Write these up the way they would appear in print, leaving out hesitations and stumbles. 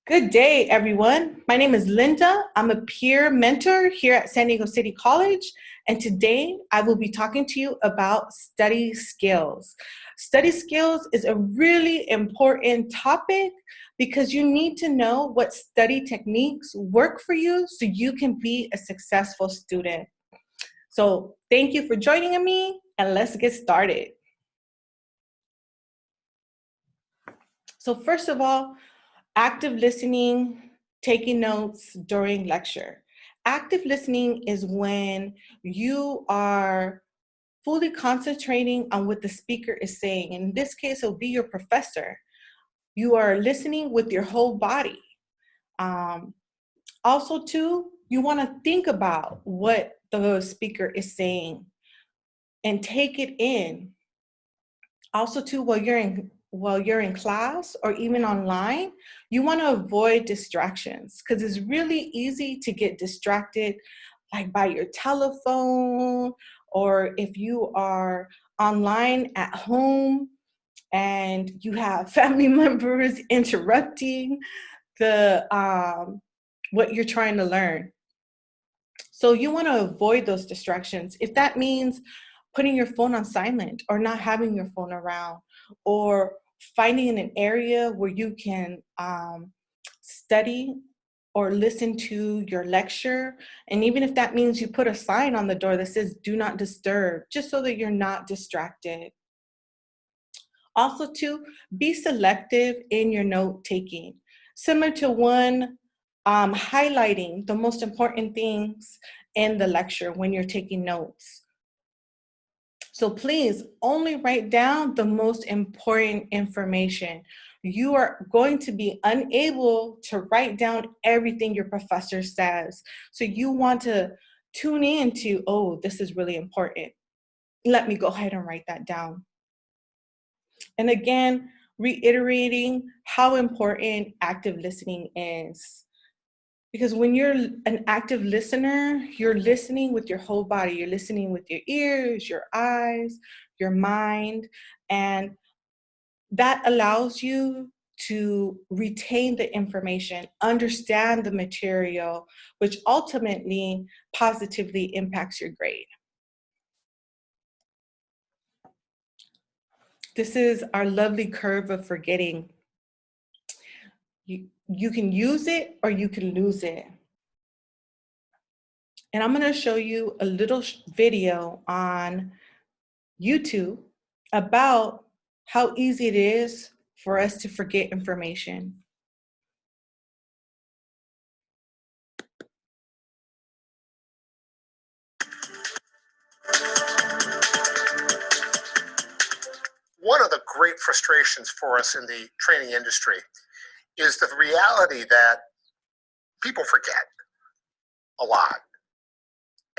Good day, everyone. My name is Linda. I'm a peer mentor here at San Diego City College, and today I will be talking to you about study skills. Study skills is a really important topic because you need to know what study techniques work for you so you can be a successful student. So, thank you for joining me, and let's get started. So, first of all, active listening, taking notes during lecture. Active listening is when you are fully concentrating on what the speaker is saying. In this case, it'll be your professor. You are listening with your whole body. Um, Also, too, you want to think about what the speaker is saying and take it in. Also, too, while you're in class or even online, you want to avoid distractions because it's really easy to get distracted, like by your telephone, or if you are online at home and you have family members interrupting the what you're trying to learn. So you want to avoid those distractions. If that means putting your phone on silent or not having your phone around, or finding an area where you can study or listen to your lecture. And even if that means you put a sign on the door that says do not disturb, just so that you're not distracted. Also, to be selective in your note taking, similar to one highlighting the most important things in the lecture when you're taking notes. So please only write down the most important information. You are going to be unable to write down everything your professor says. So you want to tune in to, oh, this is really important. Let me go ahead and write that down. And again, reiterating how important active listening is. Because when you're an active listener, you're listening with your whole body. You're listening with your ears, your eyes, your mind, and that allows you to retain the information, understand the material, which ultimately positively impacts your grade. This is our lovely curve of forgetting. You can use it or you can lose it. And I'm going to show you a little video on YouTube about how easy it is for us to forget information. One of the great frustrations for us in the training industry is the reality that people forget a lot.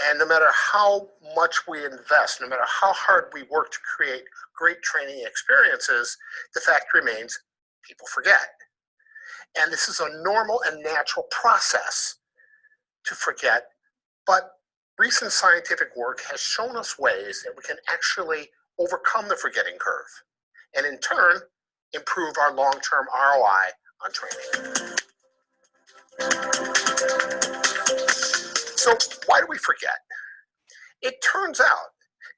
And no matter how much we invest, no matter how hard we work to create great training experiences, the fact remains people forget. And this is a normal and natural process to forget, but recent scientific work has shown us ways that we can actually overcome the forgetting curve, and in turn, improve our long-term ROI on training. So why do we forget? It turns out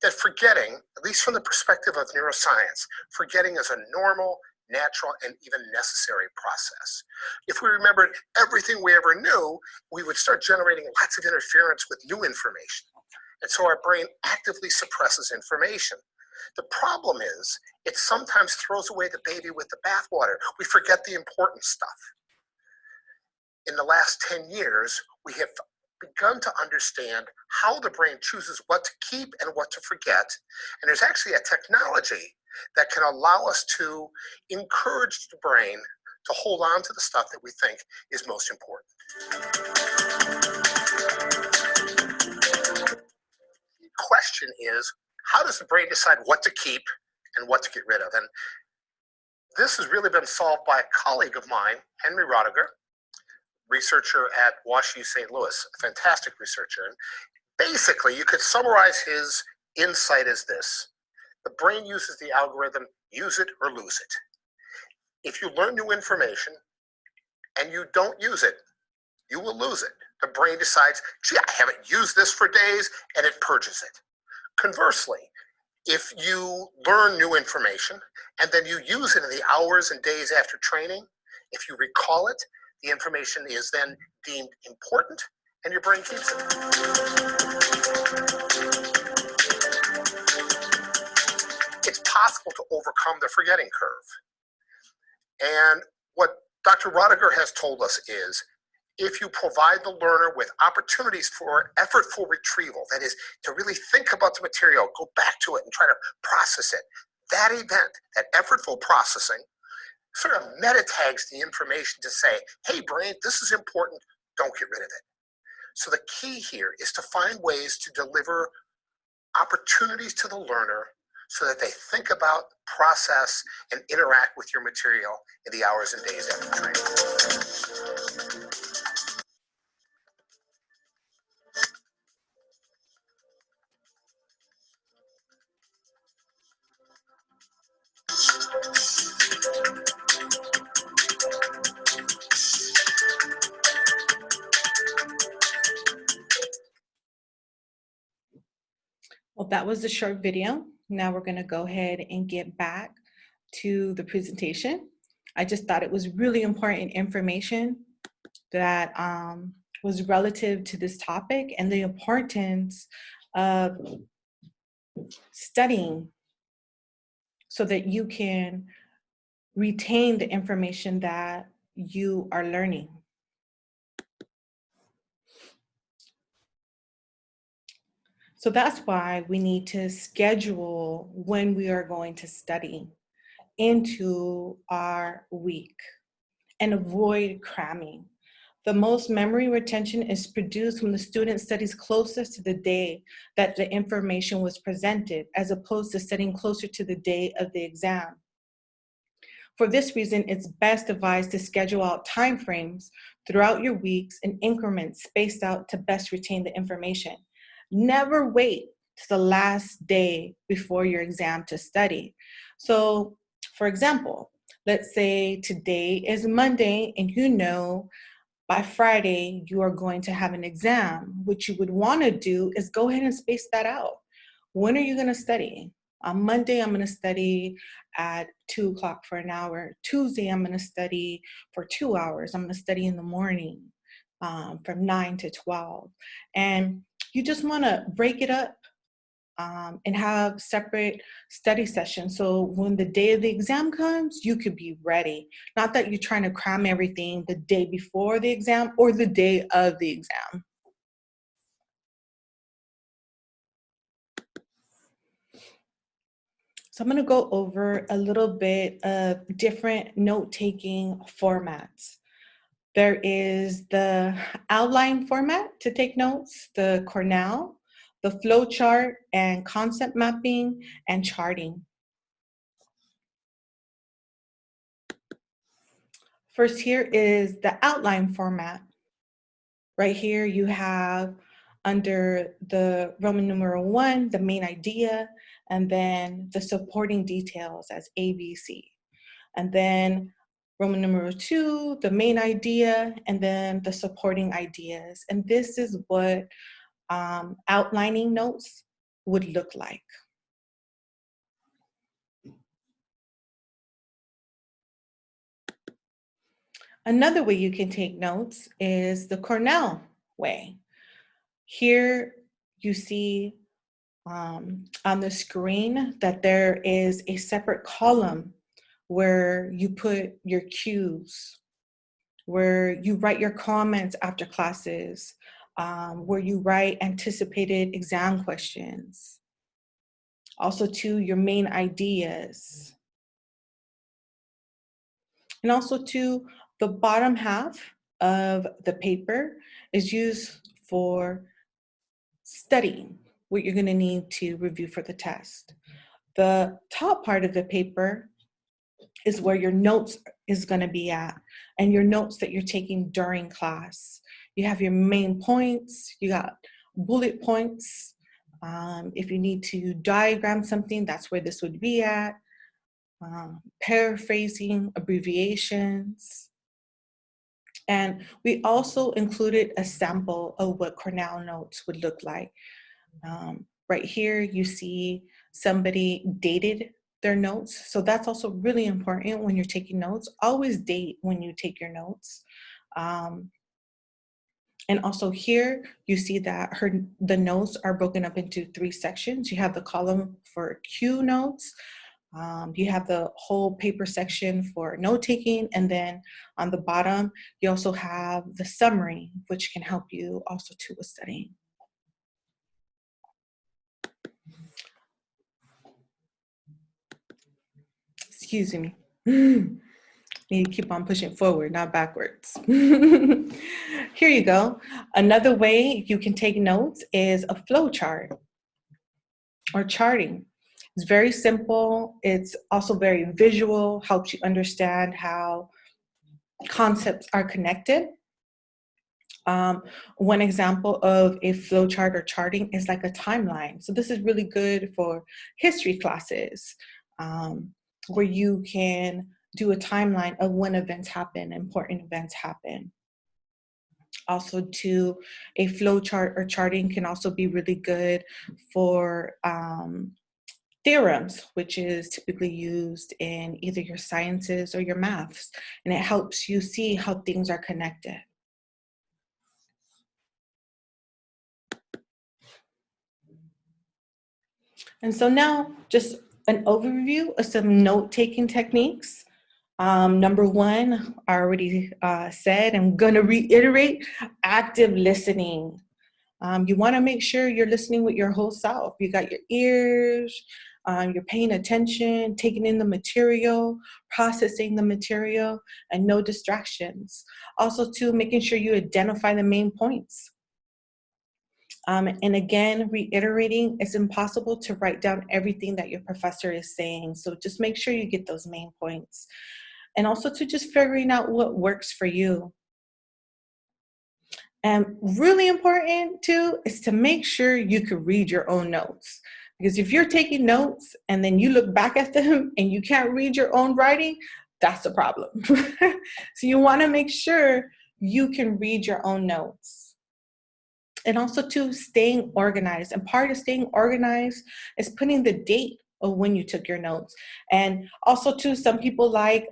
that forgetting, at least from the perspective of neuroscience, forgetting is a normal, natural, and even necessary process. If we remembered everything we ever knew, we would start generating lots of interference with new information. And so our brain actively suppresses information. The problem is, it sometimes throws away the baby with the bathwater. We forget the important stuff. In the last 10 years, we have begun to understand how the brain chooses what to keep and what to forget. And there's actually a technology that can allow us to encourage the brain to hold on to the stuff that we think is most important. The question is, how does the brain decide what to keep and what to get rid of? And this has really been solved by a colleague of mine, Henry Roediger, researcher at WashU St. Louis, a fantastic researcher. And basically, you could summarize his insight as this: the brain uses the algorithm, use it or lose it. If you learn new information, and you don't use it, you will lose it. The brain decides, gee, I haven't used this for days, and it purges it. Conversely, if you learn new information and then you use it in the hours and days after training, if you recall it, the information is then deemed important and your brain keeps it. It's possible to overcome the forgetting curve. And what Dr. Rodiger has told us is, if you provide the learner with opportunities for effortful retrieval, that is, to really think about the material, go back to it and try to process it, that event, that effortful processing, sort of meta tags the information to say, hey, brain, this is important, don't get rid of it. So the key here is to find ways to deliver opportunities to the learner so that they think about, process, and interact with your material in the hours and days after training. Well, that was a short video. Now we're going to go ahead and get back to the presentation. I just thought it was really important information that was relative to this topic and the importance of studying so that you can retain the information that you are learning. So that's why we need to schedule when we are going to study into our week and avoid cramming. The most memory retention is produced when the student studies closest to the day that the information was presented, as opposed to studying closer to the day of the exam. For this reason, it's best advised to schedule out timeframes throughout your weeks in increments spaced out to best retain the information. Never wait to the last day before your exam to study. So, for example, let's say today is Monday and you know by Friday you are going to have an exam. What you would want to do is go ahead and space that out. When are you going to study? On Monday, I'm going to study at 2 o'clock for an hour. Tuesday, I'm going to study for 2 hours. I'm going to study in the morning from 9 to 12. And you just want to break it up and have separate study sessions. So when the day of the exam comes, you could be ready. Not that you're trying to cram everything the day before the exam or the day of the exam. So I'm going to go over a little bit of different note-taking formats. There is the outline format to take notes, the Cornell, the flow chart and concept mapping and charting. First here is the outline format. Right here you have under the Roman numeral 1, the main idea, and then the supporting details as A, B, C. And then Roman numeral 2, the main idea, and then the supporting ideas. And this is what outlining notes would look like. Another way you can take notes is the Cornell way. Here you see on the screen that there is a separate column where you put your cues, where you write your comments after classes, where you write anticipated exam questions. Also to your main ideas. And also to the bottom half of the paper is used for studying, what you're gonna need to review for the test. The top part of the paper is where your notes is gonna be at, and your notes that you're taking during class. You have your main points, you got bullet points. If you need to diagram something, that's where this would be at. Paraphrasing, abbreviations. And we also included a sample of what Cornell notes would look like. Right here, you see somebody dated their notes. So that's also really important when you're taking notes. Always date when you take your notes. And also here, you see that the notes are broken up into 3 sections. You have the column for Q notes. You have the whole paper section for note taking, and then on the bottom, you also have the summary, which can help you also too with studying. Excuse me. Need to keep on pushing forward, not backwards. Here you go. Another way you can take notes is a flow chart or charting. It's very simple. It's also very visual, helps you understand how concepts are connected. One example of a flow chart or charting is like a timeline. So this is really good for history classes, where you can do a timeline of when events happen, important events happen. Also too, a flow chart or charting can also be really good for theorems, which is typically used in either your sciences or your maths, and it helps you see how things are connected. And so now, just an overview of some note-taking techniques. Number one, I already said, I'm gonna reiterate, active listening. You wanna make sure you're listening with your whole self. You got your ears, you're paying attention, taking in the material, processing the material, and no distractions. Also too, making sure you identify the main points. And again, reiterating, it's impossible to write down everything that your professor is saying. So just make sure you get those main points. And also to just figuring out what works for you. And really important too is to make sure you can read your own notes. Because if you're taking notes and then you look back at them and you can't read your own writing, that's a problem. So you want to make sure you can read your own notes. And also too, staying organized. And part of staying organized is putting the date of when you took your notes. And also too, some people like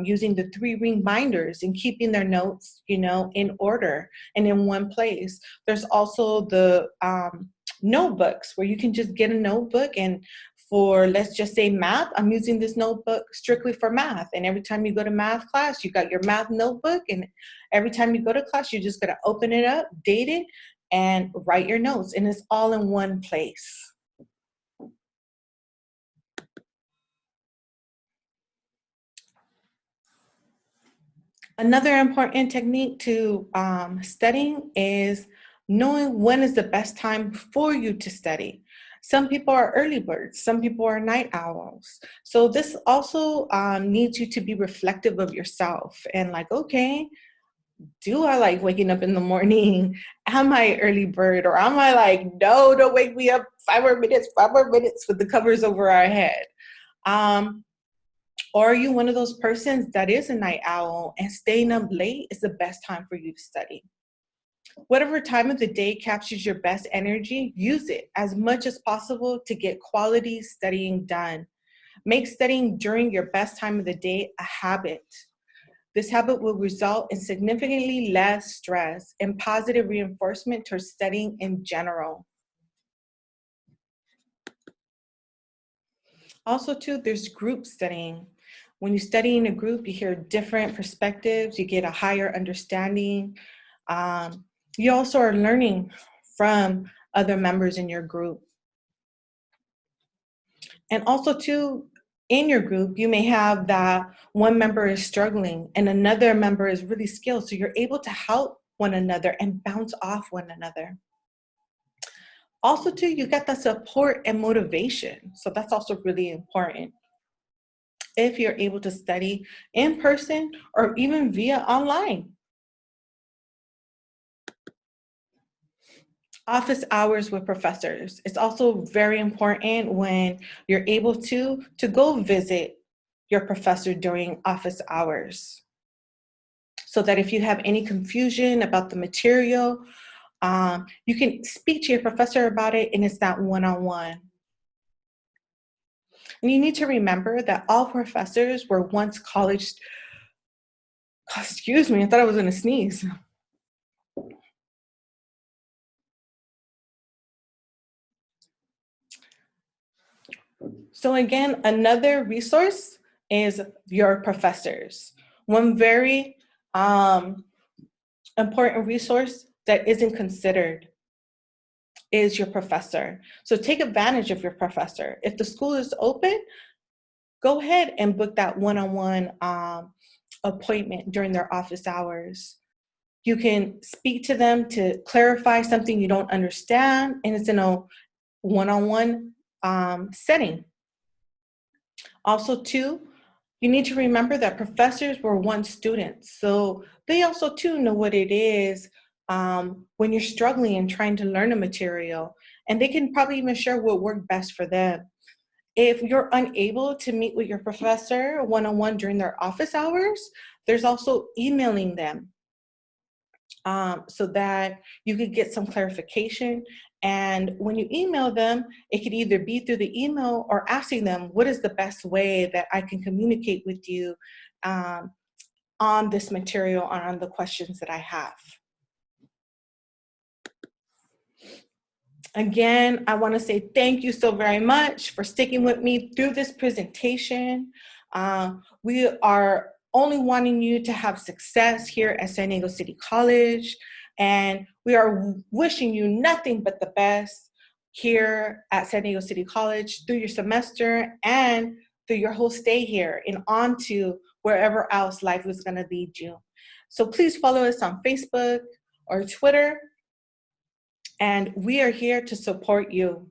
using the 3-ring binders and keeping their notes, in order and in one place. There's also the notebooks where you can just get a notebook, and for, let's just say, math, I'm using this notebook strictly for math. And every time you go to math class, you got your math notebook, and every time you go to class, you're just gonna open it up, date it, and write your notes, and it's all in one place. Another important technique to studying is knowing when is the best time for you to study. Some people are early birds, some people are night owls. So this also needs you to be reflective of yourself and like, okay, do I like waking up in the morning? Am I early bird? Or am I like, no, don't wake me up 5 more minutes with the covers over our head? Or are you one of those persons that is a night owl and staying up late is the best time for you to study? Whatever time of the day captures your best energy, use it as much as possible to get quality studying done. Make studying during your best time of the day a habit. This habit will result in significantly less stress and positive reinforcement towards studying in general. Also too, there's group studying. When you study in a group, you hear different perspectives, you get a higher understanding. You also are learning from other members in your group. And also too, in your group, you may have that one member is struggling and another member is really skilled. So you're able to help one another and bounce off one another. Also too, you get the support and motivation. So that's also really important. If you're able to study in person or even via online. Office hours with professors. It's also very important when you're able to go visit your professor during office hours. so that if you have any confusion about the material, you can speak to your professor about it, and it's that one-on-one. And you need to remember that all professors were once college, excuse me, I thought I was going to sneeze. So again, another resource is your professors. One very important resource that isn't considered is your professor. So take advantage of your professor. If the school is open, go ahead and book that one-on-one appointment during their office hours. You can speak to them to clarify something you don't understand, and it's in a one-on-one setting. Also, too, you need to remember that professors were once students, so they also too know what it is when you're struggling and trying to learn a material, and they can probably even share what worked best for them. If you're unable to meet with your professor one-on-one during their office hours, there's also emailing them so that you could get some clarification. And when you email them, it could either be through the email or asking them, what is the best way that I can communicate with you on this material or on the questions that I have? Again, I want to say thank you so very much for sticking with me through this presentation. We are only wanting you to have success here at San Diego City College, and we are wishing you nothing but the best here at San Diego City College through your semester and through your whole stay here and on to wherever else life is going to lead you. So please follow us on Facebook or Twitter, and we are here to support you.